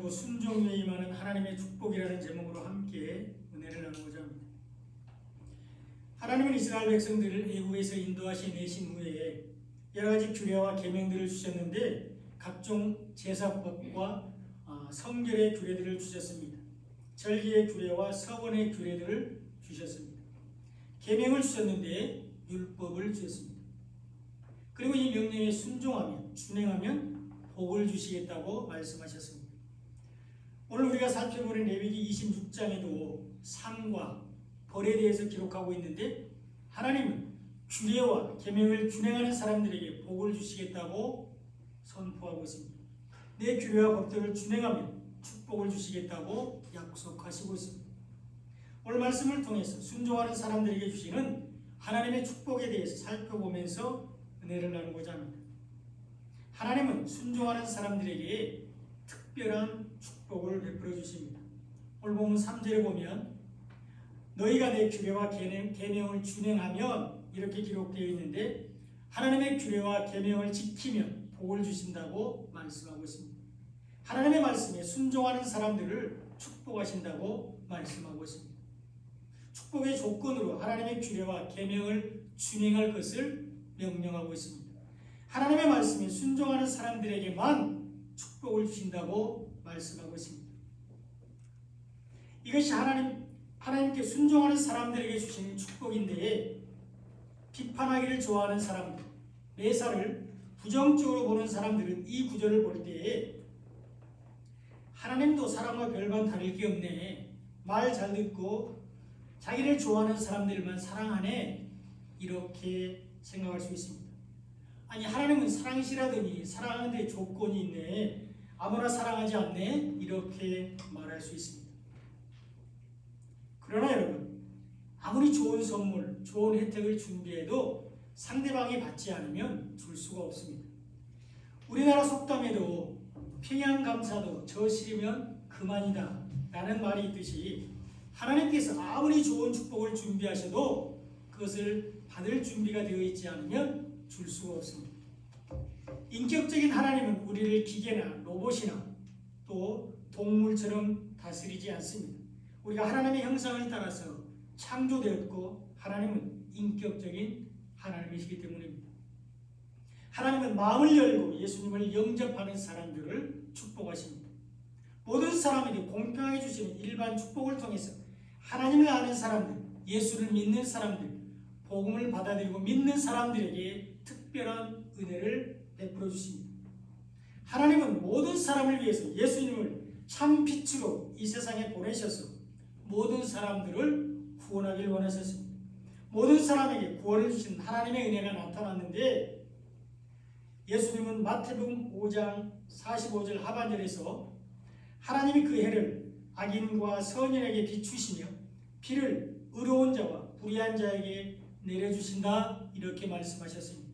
그리고 순종에 임하는 하나님의 축복이라는 제목으로 함께 은혜를 나누고자 합니다. 하나님은 이스라엘 백성들을 애굽에서 인도하시 내신 후에 여러 가지 규례와 계명들을 주셨는데 각종 제사법과 성결의 규례들을 주셨습니다. 절기의 규례와 서원의 규례들을 주셨습니다. 계명을 주셨는데 율법을 주셨습니다. 그리고 이 명령에 순종하면 준행하면 복을 주시겠다고 말씀하셨습니다. 오늘 우리가 살펴보는 레위기 26장에도 상과 벌에 대해서 기록하고 있는데 하나님은 규례와 계명을 준행하는 사람들에게 복을 주시겠다고 선포하고 있습니다. 내 규례와 법들을 준행하면 축복을 주시겠다고 약속하시고 있습니다. 오늘 말씀을 통해서 순종하는 사람들에게 주시는 하나님의 축복에 대해서 살펴보면서 은혜를 나누고자 합니다. 하나님은 순종하는 사람들에게 특별한 축복을 베풀어 주십니다. 오늘 보면 3절에 보면 너희가 내 규례와 계명을 준행하면 이렇게 기록되어 있는데 하나님의 규례와 계명을 지키면 복을 주신다고 말씀하고 있습니다. 하나님의 말씀에 순종하는 사람들을 축복하신다고 말씀하고 있습니다. 축복의 조건으로 하나님의 규례와 계명을 준행할 것을 명령하고 있습니다. 하나님의 말씀에 순종하는 사람들에게만 축복을 주신다고 말씀하고 있습니다. 이것이 하나님께 순종하는 사람들에게 주시는 축복인데 비판하기를 좋아하는 사람들, 매사를 부정적으로 보는 사람들은 이 구절을 볼 때에 하나님도 사람과 별반 다를 게 없네, 말 잘 듣고 자기를 좋아하는 사람들만 사랑하네, 이렇게 생각할 수 있습니다. 아니, 하나님은 사랑이시라더니 사랑하는 데 조건이 있네, 아무나 사랑하지 않네, 이렇게 말할 수 있습니다. 그러나 여러분, 아무리 좋은 선물, 좋은 혜택을 준비해도 상대방이 받지 않으면 줄 수가 없습니다. 우리나라 속담에도 평양감사도 저 싫으면 그만이다 라는 말이 있듯이 하나님께서 아무리 좋은 축복을 준비하셔도 그것을 받을 준비가 되어 있지 않으면 줄 수가 없습니다. 인격적인 하나님은 우리를 기계나 로봇이나 또 동물처럼 다스리지 않습니다. 우리가 하나님의 형상을 따라서 창조되었고 하나님은 인격적인 하나님이시기 때문입니다. 하나님은 마음을 열고 예수님을 영접하는 사람들을 축복하십니다. 모든 사람에게 공평하게 주시는 일반 축복을 통해서 하나님을 아는 사람들, 예수를 믿는 사람들, 복음을 받아들이고 믿는 사람들에게 특별한 은혜를 베풀어 주십니다. 하나님은 모든 사람을 위해서 예수님을 참 빛으로 이 세상에 보내셔서 모든 사람들을 구원하길 원하셨습니다. 모든 사람에게 구원을 주신 하나님의 은혜가 나타났는데 예수님은 마태복음 5장 45절 하반절에서 하나님이 그 해를 악인과 선인에게 비추시며 비를 의로운 자와 불의한 자에게 내려주신다, 이렇게 말씀하셨습니다.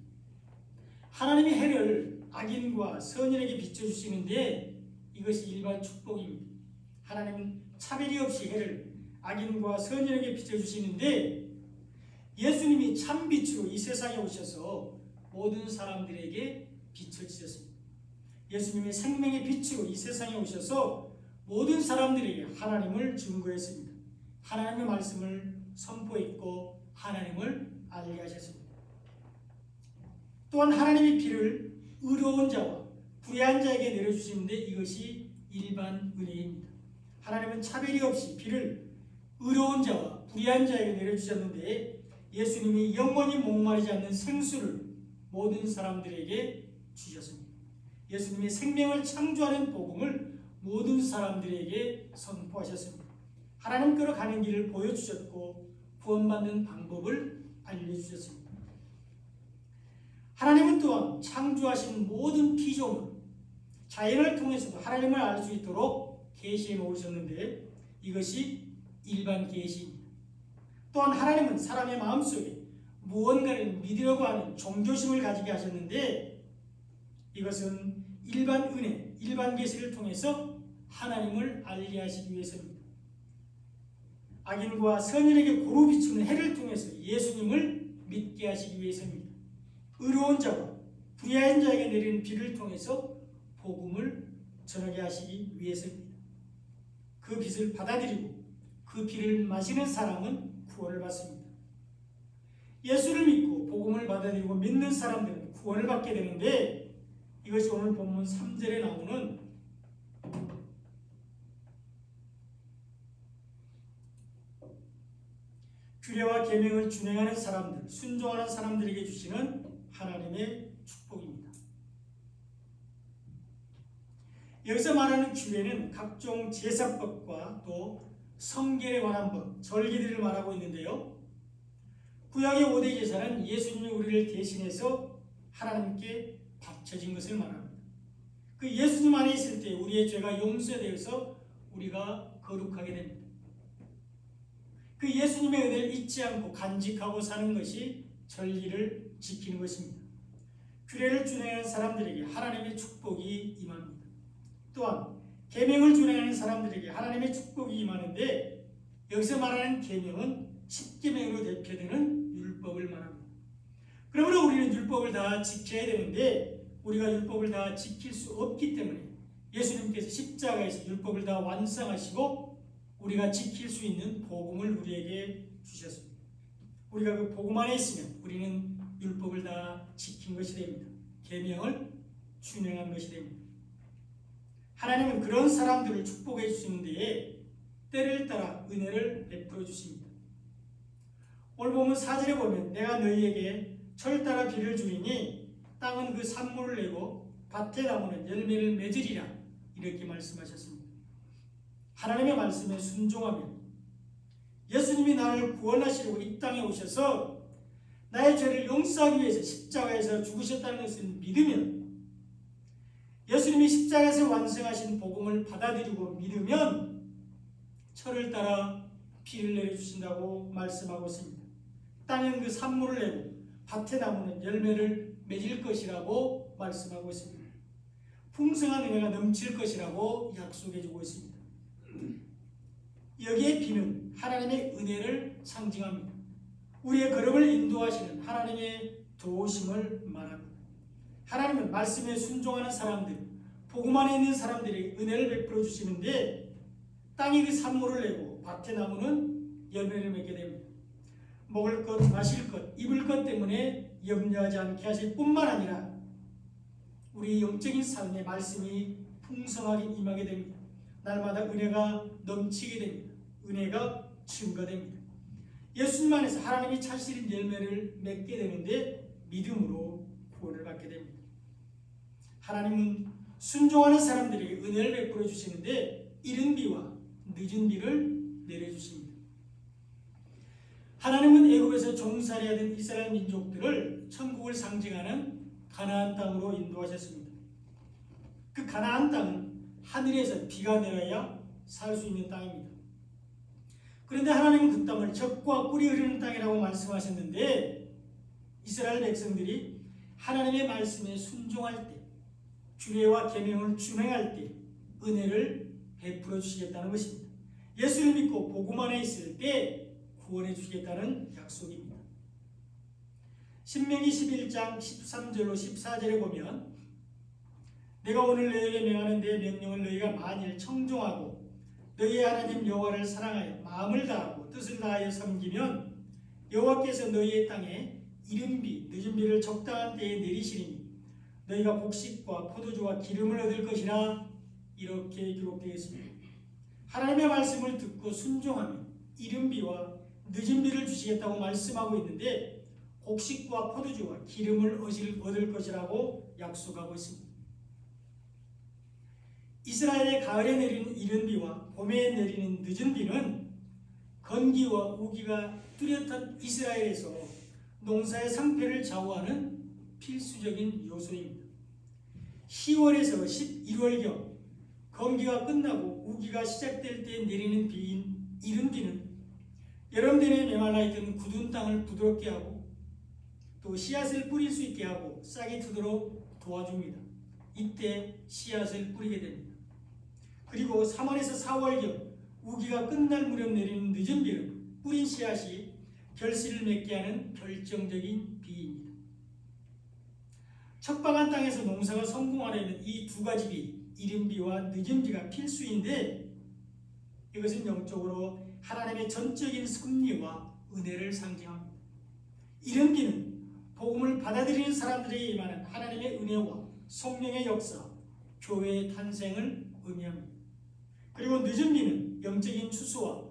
하나님이 해를 악인과 선인에게 비춰주시는데 이것이 일반 축복입니다. 하나님은 차별이 없이 해를 악인과 선인에게 비춰주시는데 예수님이 참빛으로 이 세상에 오셔서 모든 사람들에게 빛을 주셨습니다. 예수님의 생명의 빛으로 이 세상에 오셔서 모든 사람들에게 하나님을 증거했습니다. 하나님의 말씀을 선포했고 하나님을 알게 하셨습니다. 또한 하나님의 비를 의로운 자와 불의한 자에게 내려주시는데 이것이 일반 은혜입니다. 하나님은 차별이 없이 비를 의로운 자와 불의한 자에게 내려주셨는데 예수님이 영원히 목마르지 않는 생수를 모든 사람들에게 주셨습니다. 예수님이 생명을 창조하는 복음을 모든 사람들에게 선포하셨습니다. 하나님께로 가는 길을 보여주셨고 구원받는 방법을 알려주셨습니다. 하나님은 또한 창조하신 모든 피조물, 자연을 통해서도 하나님을 알 수 있도록 계시해 놓으셨는데 이것이 일반 계시입니다. 또한 하나님은 사람의 마음속에 무언가를 믿으려고 하는 종교심을 가지게 하셨는데 이것은 일반 은혜, 일반 계시를 통해서 하나님을 알게 하시기 위해서입니다. 악인과 선인에게 고루 비추는 해를 통해서 예수님을 믿게 하시기 위해서입니다. 의로운 자와 불의한 자에게 내리는 비를 통해서 복음을 전하게 하시기 위해서입니다. 그 빛을 받아들이고 그 피를 마시는 사람은 구원을 받습니다. 예수를 믿고 복음을 받아들이고 믿는 사람들은 구원을 받게 되는데, 이것이 오늘 본문 3절에 나오는 규례와 계명을 준행하는 사람들, 순종하는 사람들에게 주시는 하나님의 축복입니다. 여기서 말하는 규례는 각종 제사법과 또 성결에 관한 법, 절기들을 말하고 있는데요. 구약의 5대 제사는 예수님이 우리를 대신해서 하나님께 바쳐진 것을 말합니다. 그 예수님 안에 있을 때 우리의 죄가 용서되어서 우리가 거룩하게 됩니다. 그 예수님의 은혜를 잊지 않고 간직하고 사는 것이 절기를 지키는 것입니다. 규례를 준행하는 사람들에게 하나님의 축복이 임합니다. 또한 계명을 준행하는 사람들에게 하나님의 축복이 임하는데, 여기서 말하는 계명은 10계명으로 대표되는 율법을 말합니다. 그러므로 우리는 율법을 다 지켜야 되는데, 우리가 율법을 다 지킬 수 없기 때문에 예수님께서 십자가에서 율법을 다 완성하시고 우리가 지킬 수 있는 복음을 우리에게 주셨습니다. 우리가 그 복음 안에 있으면 우리는 율법을 다 지킨 것이 됩니다. 계명을 준행한 것이 됩니다. 하나님은 그런 사람들을 축복해 주시는 데에 때를 따라 은혜를 베풀어 주십니다. 오늘 보면 4절에 보면 내가 너희에게 철 따라 비를 주리니 땅은 그 산물을 내고 밭의 나무는 열매를 맺으리라, 이렇게 말씀하셨습니다. 하나님의 말씀에 순종하면, 예수님이 나를 구원하시려고 이 땅에 오셔서 나의 죄를 용서하기 위해서 십자가에서 죽으셨다는 것을 믿으면, 예수님이 십자가에서 완성하신 복음을 받아들이고 믿으면 철을 따라 비를 내려주신다고 말씀하고 있습니다. 땅은 그 산물을 내고 밭의 나무는 열매를 맺을 것이라고 말씀하고 있습니다. 풍성한 은혜가 넘칠 것이라고 약속해주고 있습니다. 여기에 비는 하나님의 은혜를 상징합니다. 우리의 걸음을 인도하시는 하나님의 도우심을 말합니다. 하나님은 말씀에 순종하는 사람들, 복음 안에 있는 사람들에게 은혜를 베풀어 주시는데, 땅이 그 산물을 내고 밭의 나무는 열매를 맺게 됩니다. 먹을 것, 마실 것, 입을 것 때문에 염려하지 않게 하실 뿐만 아니라 우리 영적인 삶에 말씀이 풍성하게 임하게 됩니다. 날마다 은혜가 넘치게 됩니다. 은혜가 증가됩니다. 예수님 안에서 하나님이 찾으시는 열매를 맺게 되는데 믿음으로 구원을 받게 됩니다. 하나님은 순종하는 사람들에게 은혜를 베풀어 주시는데 이른 비와 늦은 비를 내려주십니다. 하나님은 애굽에서 종살이하던 이스라엘 민족들을 천국을 상징하는 가나안 땅으로 인도하셨습니다. 그 가나안 땅은 하늘에서 비가 내려야 살 수 있는 땅입니다. 그런데 하나님은 그 땅을 젖과 꿀이 흐르는 땅이라고 말씀하셨는데, 이스라엘 백성들이 하나님의 말씀에 순종할 때, 규례와 계명을 준행할 때 은혜를 베풀어 주시겠다는 것입니다. 예수를 믿고 복음 안에 있을 때 구원해 주시겠다는 약속입니다. 신명기 11장 13절로 14절에 보면 내가 오늘 너희에게 명하는 내 명령을 너희가 만일 청종하고 너희의 하나님 여호와를 사랑하여 마음을 다하고 뜻을 다하여 섬기면 여호와께서 너희의 땅에 이른 비, 늦은 비를 적당한 때에 내리시리니 너희가 곡식과 포도주와 기름을 얻을 것이라, 이렇게 기록되어 있습니다. 하나님의 말씀을 듣고 순종하면 이른 비와 늦은 비를 주시겠다고 말씀하고 있는데, 곡식과 포도주와 기름을 얻을 것이라고 약속하고 있습니다. 이스라엘의 가을에 내리는 이른 비와 봄에 내리는 늦은 비는 건기와 우기가 뚜렷한 이스라엘에서 농사의 상태를 좌우하는 필수적인 요소입니다. 10월에서 11월경 건기가 끝나고 우기가 시작될 때 내리는 비인 이른 비는 여름내내 메말라 있던 굳은 땅을 부드럽게 하고 또 씨앗을 뿌릴 수 있게 하고 싹이 트도록 도와줍니다. 이때 씨앗을 뿌리게 됩니다. 그리고 3월에서 4월경 우기가 끝날 무렵 내리는 늦은 비는 뿌린 씨앗이 결실을 맺게 하는 결정적인 비입니다. 척박한 땅에서 농사가 성공하려면 이 두 가지 비, 이른비와 늦은비가 필수인데 이것은 영적으로 하나님의 전적인 섭리와 은혜를 상징합니다. 이른비는 복음을 받아들이는 사람들에게 임하는 하나님의 은혜와 성령의 역사, 교회의 탄생을 의미합니다. 그리고 늦은비는 영적인 추수와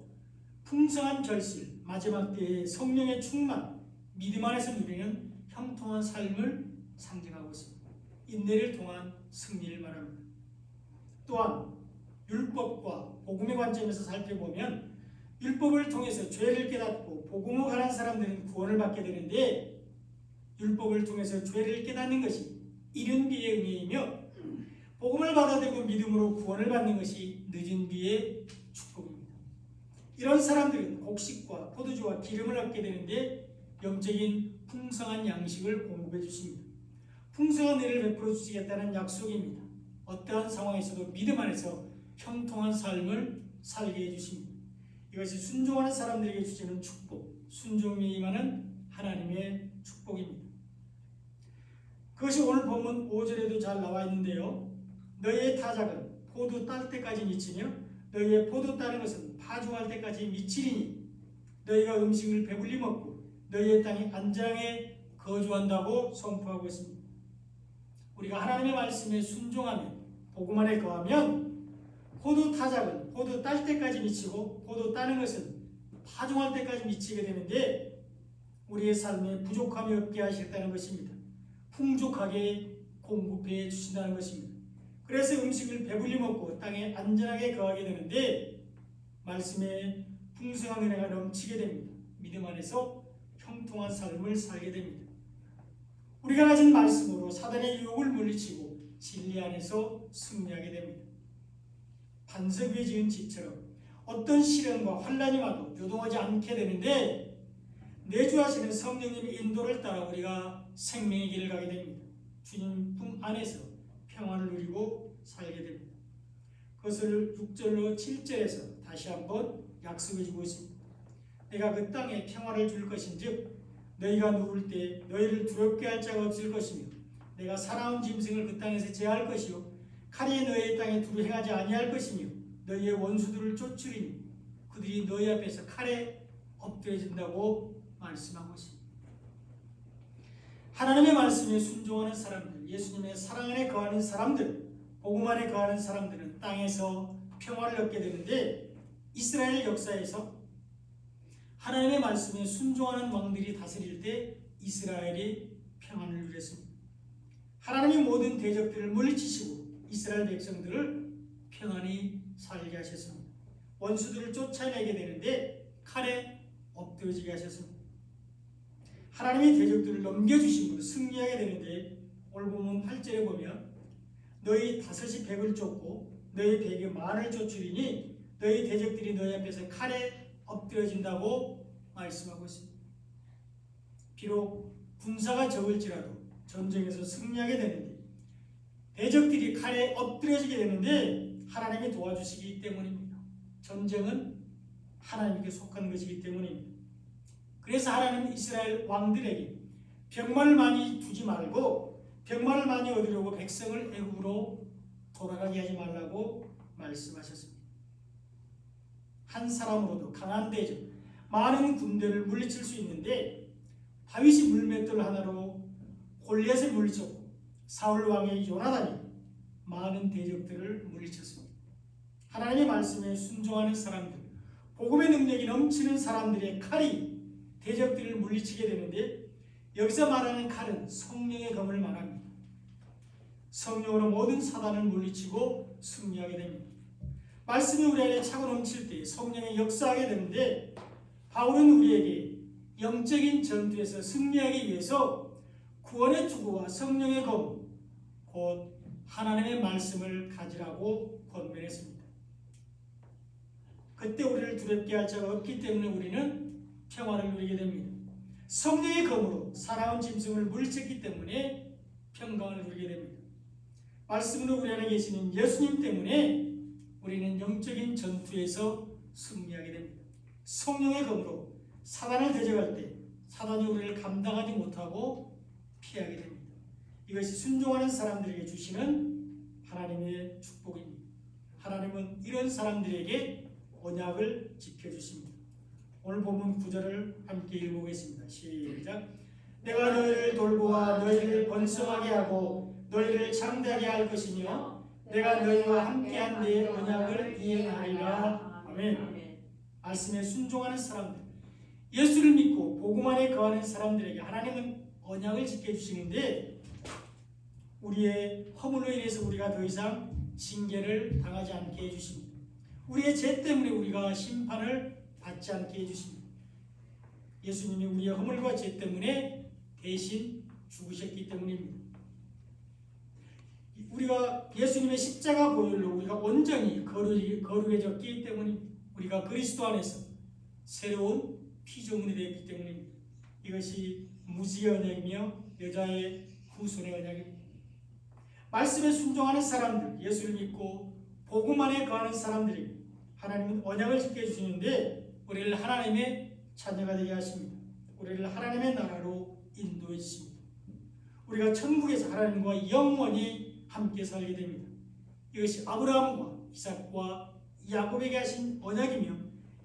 풍성한 결실, 마지막 때의 성령의 충만, 믿음 안에서 누리는 형통한 삶을 상징하고 있습니다. 인내를 통한 승리를 말합니다. 또한 율법과 복음의 관점에서 살펴보면 율법을 통해서 죄를 깨닫고 복음으로 가는 사람들은 구원을 받게 되는데 율법을 통해서 죄를 깨닫는 것이 이른 비의 은혜이며 복음을 받아들이고 믿음으로 구원을 받는 것이 늦은 비의 축복입니다. 이런 사람들은 곡식과 포도주와 기름을 얻게 되는데 영적인 풍성한 양식을 공급해 주십니다. 풍성한 은혜를 베풀어 주시겠다는 약속입니다. 어떠한 상황에서도 믿음 안에서 형통한 삶을 살게 해주십니다. 이것이 순종하는 사람들에게 주시는 축복, 순종에 임하는 하나님의 축복입니다. 그것이 오늘 본문 5절에도 잘 나와 있는데요. 너희의 타작은 포도 딸 때까지 미치며 너희의 포도 따는 것은 파종할 때까지 미치리니 너희가 음식을 배불리 먹고 너희의 땅이 안장에 거주한다고 선포하고 있습니다. 우리가 하나님의 말씀에 순종하며 복음 안에 거하면 포도 타작은 포도 딸 때까지 미치고 포도 따는 것은 파종할 때까지 미치게 되는데 우리의 삶에 부족함이 없게 하시겠다는 것입니다. 풍족하게 공급해 주신다는 것입니다. 그래서 음식을 배불리 먹고 땅에 안전하게 거하게 되는데 말씀에 풍성한 은혜가 넘치게 됩니다. 믿음 안에서 형통한 삶을 살게 됩니다. 우리가 가진 말씀으로 사단의 유혹을 물리치고 진리 안에서 승리하게 됩니다. 반석 위에 지은 집처럼 어떤 시련과 환난이 와도 요동하지 않게 되는데 내주하시는 성령님의 인도를 따라 우리가 생명의 길을 가게 됩니다. 주님 품 안에서 평안을 누리고 살게 됩니다. 그것을 6절로 7절에서 다시 한번 약속해 주고 있습니다. 내가 그 땅에 평화를 줄 것인즉 너희가 누울 때 너희를 두렵게 할 자가 없을 것이며 내가 사나운 짐승을 그 땅에서 제할 것이요 칼이 너희의 땅에 두루 행하지 아니할 것이며 너희의 원수들을 쫓으리니 그들이 너희 앞에서 칼에 엎드려진다고 말씀한 것입니다. 하나님의 말씀에 순종하는 사람들, 예수님의 사랑 안에 거하는 사람들, 복음 안에 거하는 사람들은 땅에서 평화를 얻게 되는데 이스라엘 역사에서 하나님의 말씀에 순종하는 왕들이 다스릴 때 이스라엘이 평안을 누렸습니다. 하나님이 모든 대적들을 물리치시고 이스라엘 백성들을 평안히 살게 하셨습니다. 원수들을 쫓아내게 되는데 칼에 엎드러지게 하셨습니다. 하나님이 대적들을 넘겨주심으로 승리하게 되는데 오늘 본문 8절에 보면 너희 다섯이 백을 쫓고 너희 백이 만을 쫓으리니 너희 대적들이 너희 앞에서 칼에 엎드려진다고 말씀하고 있습니다. 비록 군사가 적을지라도 전쟁에서 승리하게 되는데 대적들이 칼에 엎드려지게 되는데 하나님이 도와주시기 때문입니다. 전쟁은 하나님께 속한 것이기 때문입니다. 그래서 하나님은 이스라엘 왕들에게 병마를 많이 두지 말고 병마를 많이 얻으려고 백성을 애굽으로 돌아가게 하지 말라고 말씀하셨습니다. 한 사람으로도 강한 대적, 많은 군대를 물리칠 수 있는데 다윗이 물맷돌 하나로 골리앗을 물리쳤고 사울 왕의 요나단이 많은 대적들을 물리쳤습니다. 하나님의 말씀에 순종하는 사람들, 복음의 능력이 넘치는 사람들의 칼이 대적들을 물리치게 되는데 여기서 말하는 칼은 성령의 검을 말합니다. 성령으로 모든 사단을 물리치고 승리하게 됩니다. 말씀이 우리 안에 차고 넘칠 때 성령의 역사하게 되는데 바울은 우리에게 영적인 전투에서 승리하기 위해서 구원의 투구와 성령의 검, 곧 하나님의 말씀을 가지라고 권면했습니다. 그때 우리를 두렵게 할 자가 없기 때문에 우리는 평화를 누리게 됩니다. 성령의 검으로 사나운 짐승을 물리쳤기 때문에 평강을 누리게 됩니다. 말씀으로 우리 안에 계시는 예수님 때문에 우리는 영적인 전투에서 승리하게 됩니다. 성령의 검으로 사단을 대적할 때 사단이 우리를 감당하지 못하고 피하게 됩니다. 이것이 순종하는 사람들에게 주시는 하나님의 축복입니다. 하나님은 이런 사람들에게 언약을 지켜주십니다. 오늘 본문 9절을 함께 읽어보겠습니다. 시작. 내가 너희를 돌보아 너희를 번성하게 하고 너희를 창대하게 할 것이며 내가 너희와 함께한 내 언약을 이행하리라. 아멘. 말씀에 순종하는 사람들, 예수를 믿고 복음 안에 거하는 사람들에게 하나님은 언약을 지켜주시는데 우리의 허물로 인해서 우리가 더 이상 징계를 당하지 않게 해주십니다. 우리의 죄 때문에 우리가 심판을 받지 않게 해주십니다. 예수님이 우리의 허물과 죄 때문에 대신 죽으셨기 때문입니다. 우리가 예수님의 십자가 보혈로 우리가 온전히 거룩해졌기 때문입니다. 우리가 그리스도 안에서 새로운 피조물이 되었기 때문입니다. 이것이 무지의 언약이며 여자의 후손의 언약입니다. 말씀에 순종하는 사람들, 예수를 믿고 복음 안에 거하는 사람들이 하나님은 언약을 지켜주시는데 우리를 하나님의 자녀가 되게 하십니다. 우리를 하나님의 나라로 인도해 주십니다. 우리가 천국에서 하나님과 영원히 함께 살게 됩니다. 이것이 아브라함과 이삭과 야곱에게 하신 언약이며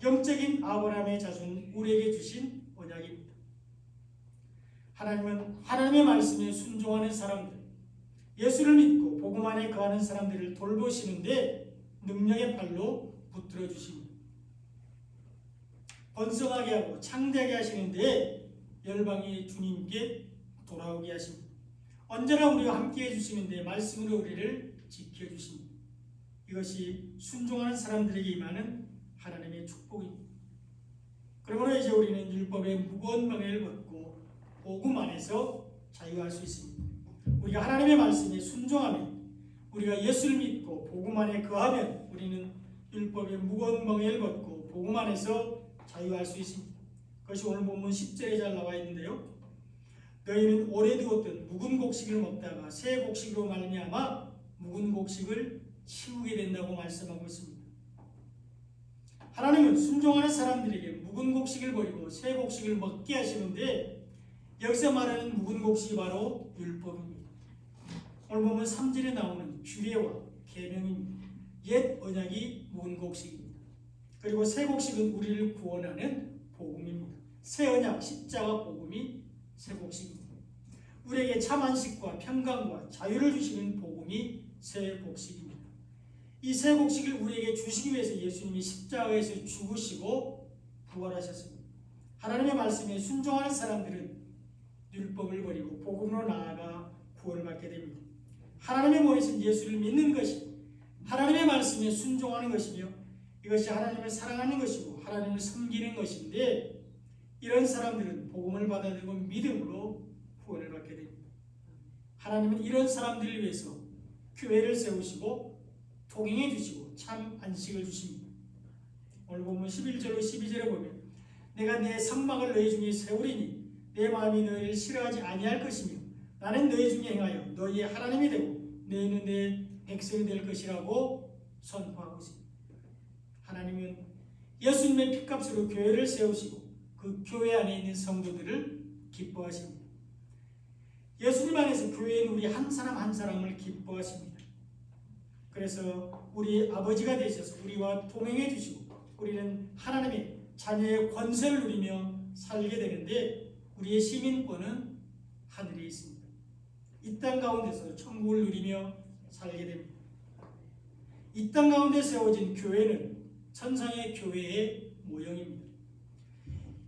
영적인 아브라함의 자손 우리에게 주신 언약입니다. 하나님은 하나님의 말씀에 순종하는 사람들, 예수를 믿고 복음 안에 거하는 사람들을 돌보시는데 능력의 팔로 붙들어 주십니다. 번성하게 하고 창대하게 하시는데 열방이 주님께 돌아오게 하십니다. 언제나 우리와 함께 해주시는데 말씀으로 우리를 지켜주십니다. 이것이 순종하는 사람들에게 임하는 하나님의 축복입니다. 그러므로 이제 우리는 율법의 무거운 멍에를 벗고 복음 안에서 자유할 수 있습니다. 우리가 하나님의 말씀에 순종하면, 우리가 예수를 믿고 복음 안에 거하면 우리는 율법의 무거운 멍에를 벗고 복음 안에서 자유할 수 있습니다. 그것이 오늘 본문 10절에 잘 나와 있는데요. 너희는 오래 두었던 묵은 곡식을 먹다가 새 곡식으로 말미암아 묵은 곡식을 치우게 된다고 말씀하고 있습니다. 하나님은 순종하는 사람들에게 묵은 곡식을 버리고 새 곡식을 먹게 하시는데 여기서 말하는 묵은 곡식이 바로 율법입니다. 오늘 보면 3절에 나오는 규례와 계명입니다. 옛 언약이 묵은 곡식입니다. 그리고 새 곡식은 우리를 구원하는 복음입니다. 새 언약 십자가 복음이 새 곡식입니다. 우리에게 참 안식과 평강과 자유를 주시는 복음이 새 곡식입니다. 이 새 곡식을 우리에게 주시기 위해서 예수님이 십자가에서 죽으시고 부활하셨습니다. 하나님의 말씀에 순종하는 사람들은 율법을 버리고 복음으로 나아가 구원을 받게 됩니다. 하나님의 모이신 예수를 믿는 것이 하나님의 말씀에 순종하는 것이며 이것이 하나님을 사랑하는 것이고 하나님을 섬기는 것인데 이런 사람들은 복음을 받아들이고 믿음으로 구원을 받게 됩니다. 하나님은 이런 사람들을 위해서 교회를 세우시고 통행해 주시고 참 안식을 주십니다. 오늘 보면 11절로 12절에 보면 내가 내 성막을 너희 중에 세우리니 내 마음이 너희를 싫어하지 아니할 것이며 나는 너희 중에 행하여 너희의 하나님이 되고 너희는 내 백성이 될 것이라고 선포하고 있습니다. 하나님은 예수님의 피값으로 교회를 세우시고 그 교회 안에 있는 성도들을 기뻐하십니다. 예수님 안에서 교회인 우리 한 사람 한 사람을 기뻐하십니다. 그래서 우리 아버지가 되셔서 우리와 동행해 주시고 우리는 하나님의 자녀의 권세를 누리며 살게 되는데 우리의 시민권은 하늘에 있습니다. 이 땅 가운데서 천국을 누리며 살게 됩니다. 이 땅 가운데 세워진 교회는 천상의 교회의 모형입니다.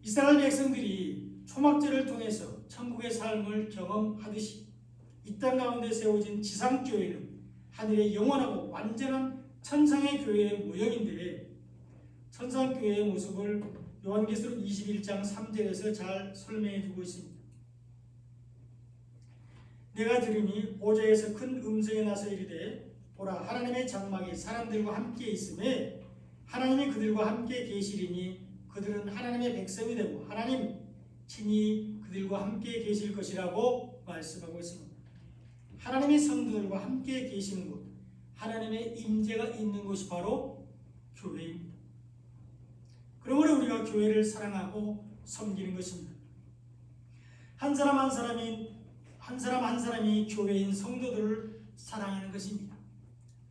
이스라엘 백성들이 초막절을 통해서 천국의 삶을 경험하듯이 이 땅 가운데 세워진 지상교회는 하늘의 영원하고 완전한 천상의 교회의 모형인데 천상교회의 모습을 요한계시록 21장 3절에서 잘 설명해 주고 있습니다. 내가 들으니 보좌에서 큰 음성이 나서 이르되 보라 하나님의 장막이 사람들과 함께 있음에 하나님이 그들과 함께 계시리니 그들은 하나님의 백성이 되고 하나님 친히 그들과 함께 계실 것이라고 말씀하고 있습니다. 하나님의 성도들과 함께 계시는 곳, 하나님의 임재가 있는 곳이 바로 교회입니다. 그러므로 우리가 교회를 사랑하고 섬기는 것입니다. 한 사람 한 사람이 교회인 성도들을 사랑하는 것입니다.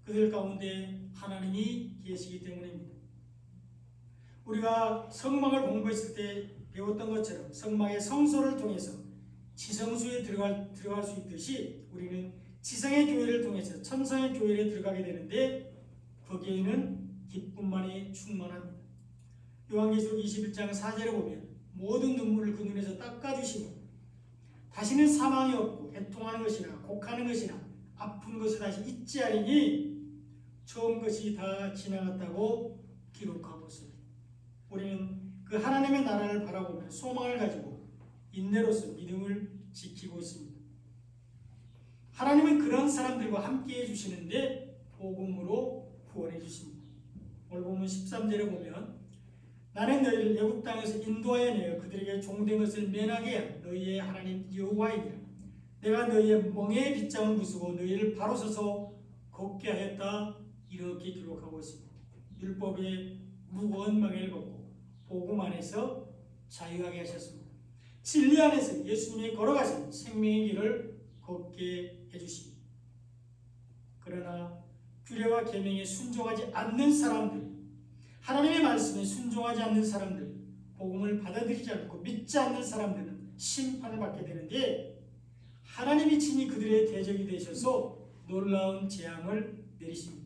그들 가운데 하나님이 계시기 때문입니다. 우리가 성막을 공부했을 때 배웠던 것처럼 성막의 성소를 통해서 지성소에 들어갈 수 있듯이 우리는 지성의 교회를 통해서 천상의 교회에 들어가게 되는데 거기에는 기쁨만이 충만합니다. 요한계시록 21장 4절에 보면 모든 눈물을 그 눈에서 닦아주시고 다시는 사망이 없고 애통하는 것이나 곡하는 것이나 아픈 것을 다시 잊지 않으니 처음 것이 다 지나갔다고 기록하고 있습니다. 우리는 그 하나님의 나라를 바라보며 소망을 가지고 인내로서 믿음을 지키고 있습니다. 하나님은 그런 사람들과 함께 해주시는데 복음으로 구원해 주십니다. 오늘 보면 13절에 보면 나는 너희를 애굽 땅에서 인도하여 내어 그들에게 종된 것을 면하게 한 너희의 하나님 여호와이니라. 내가 너희의 멍에의 빗장을 부수고 너희를 바로 서서 걷게 하였다. 이렇게 기록하고 있습니다. 율법의 무거운 멍에를 벗고 복음 안에서 자유하게 하셨습니다. 진리 안에서 예수님이 걸어가신 생명의 길을 걷게 해주십니다. 그러나 규례와 계명에 순종하지 않는 사람들, 하나님의 말씀에 순종하지 않는 사람들, 복음을 받아들이지 않고 믿지 않는 사람들은 심판을 받게 되는데 하나님이 친히 그들의 대적이 되셔서 놀라운 재앙을 내리십니다.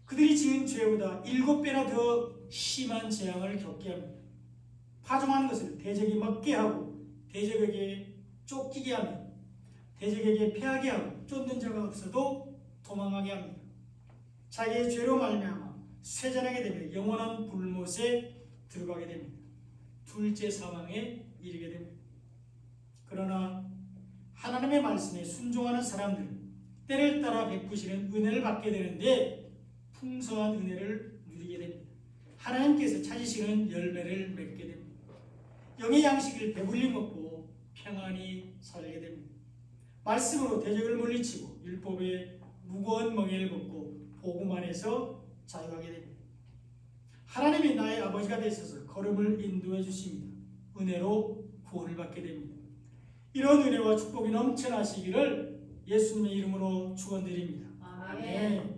그들이 지은 죄보다 7배나 더 심한 재앙을 겪게 합니다. 파종하는 것을 대적이 먹게 하고 대적에게 쫓기게 하며 대적에게 패하게 하고 쫓는 자가 없어도 도망하게 합니다. 자기의 죄로 말미암아 쇠잔하게 되며 영원한 불못에 들어가게 됩니다. 둘째 사망에 이르게 됩니다. 그러나 하나님의 말씀에 순종하는 사람들은 때를 따라 베푸시는 은혜를 받게 되는데 풍성한 은혜를 누리게 됩니다. 하나님께서 찾으시는 열매를 맺게 됩니다. 영의 양식을 배불리 먹고 평안히 살게 됩니다. 말씀으로 대적을 물리치고 율법의 무거운 멍에를 벗고 복음 안에서 자유하게 됩니다. 하나님이 나의 아버지가 되셔서 걸음을 인도해 주십니다. 은혜로 구원을 받게 됩니다. 이런 은혜와 축복이 넘쳐나시기를 예수님의 이름으로 축원드립니다. 아멘.